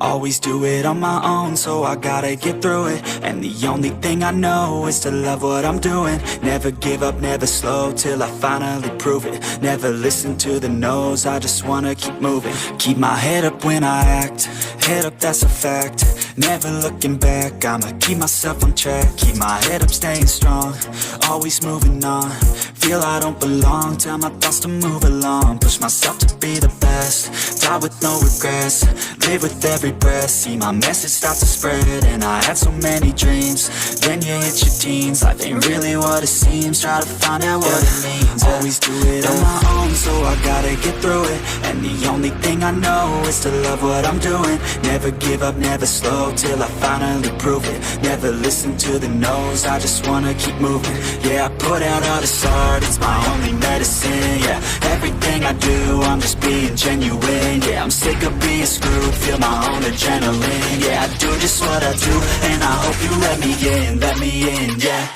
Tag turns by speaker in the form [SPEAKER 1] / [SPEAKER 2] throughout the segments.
[SPEAKER 1] Always do it on my own, so I gotta get through it. And the only thing I know is to love what I'm doing. Never give up, never slow, till I finally prove it. Never listen to the no's, I just wanna keep moving. Keep my head up when I act, head up, that's a fact. Never looking back, I'ma keep myself on track. Keep my head up, staying strong, always moving on. Feel I don't belong, tell my thoughts to move along. Push myself to be the best, die with no regrets. Live with every breath, see my message start to spread. And I had so many dreams, then you hit your teens. Life ain't really what it seems, try to find out what it means. Always do it on my own, so I gotta get through it. And the only thing I know is to love what I'm doing. Never give up, never slow, till I finally prove it. Never listen to the no's, I just wanna keep moving. Yeah, I put out all this art, it's my only medicine. Yeah, everything I do, I'm just being genuine. Yeah, I'm sick of being screwed, feel my own adrenaline. Yeah, I do just what I do, and I hope you let me in, yeah.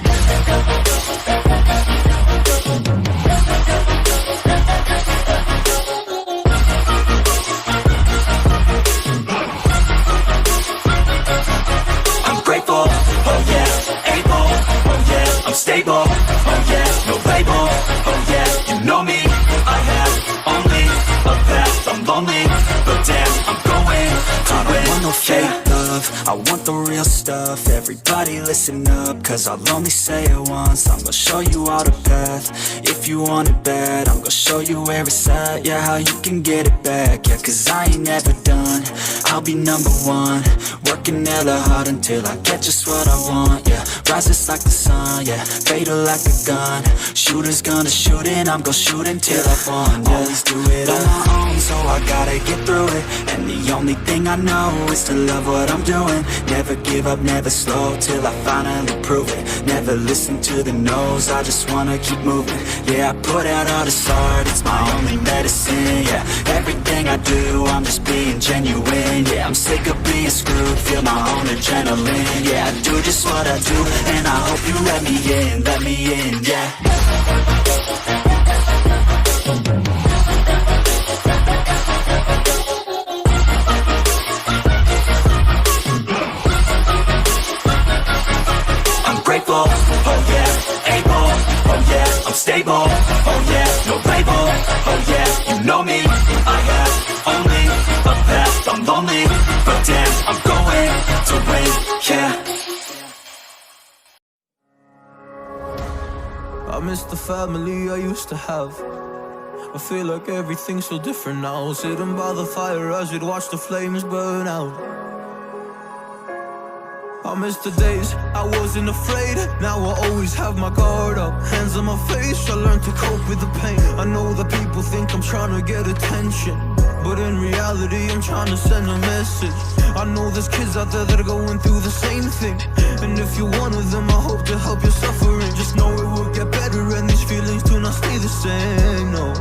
[SPEAKER 1] Stable, oh yeah, no label, oh yeah, you know me. I have only a path, I'm lonely, but damn, I'm going to win. I don't want no fake love, I want the real stuff. Everybody listen up, cause I'll only say it once. I'm gonna show you all the path, if you want it bad. I'm gonna show you where it's at, yeah, how you can get it back. Yeah, cause I ain't never done, I'll be number one. Working hella hard until I get just what I want, yeah. Rises like the sun, yeah, fatal like a gun. Shooter's gonna shoot and I'm gonna shoot until I've won, yeah. Always do it on my own, so I gotta get through it. And the only thing I know is to love what I'm doing. Never give up, never slow, till I finally prove it. Never listen to the no's, I just wanna keep moving. Yeah, I put out all this art, it's my only medicine. Yeah, everything I do, I'm just being genuine. Yeah, I'm sick of being screwed, feel my own adrenaline. Yeah, I do just what I do, and I hope you let me in, yeah. I'm grateful, oh yeah, able, oh yeah, I'm stable, oh yeah, no label, oh yeah, you know me. I have only a path, I'm lonely, but damn, I'm going to win, yeah.
[SPEAKER 2] I miss the family I used to have. I feel like everything's so different now. Sitting by the fire as we'd watch the flames burn out. I miss the days I wasn't afraid. Now I always have my guard up, hands on my face. I learned to cope with the pain. I know that people think I'm trying to get attention, but in reality I'm trying to send a message. I know there's kids out there that are going through the same thing, and if you're one of them, I hope to help your suffering. Just know it will get better, and these feelings do not stay the same. No,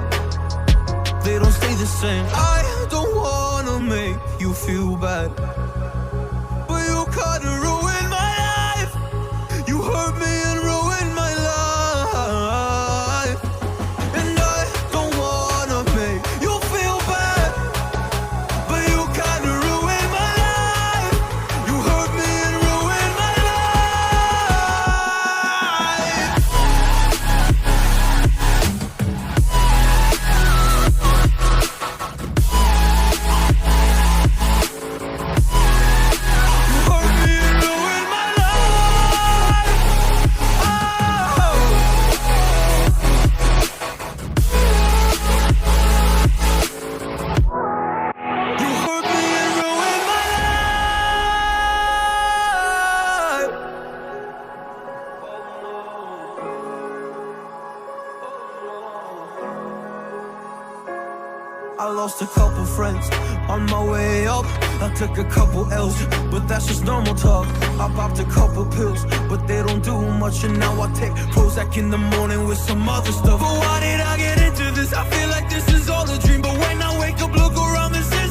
[SPEAKER 2] they don't stay the same. I don't wanna make you feel bad, but you kinda ruined my life. You hurt me and ruined my life, and I don't wanna make you feel bad, but you kinda ruined my life. You hurt me and ruined my life. I lost a couple friends on my way up. I took a couple L's, but that's just normal talk. I popped a couple pills, but they don't do much. And now I take Prozac in the morning with some other stuff. But why did I get into this? I feel like this is all a dream. But when I wake up, look around and say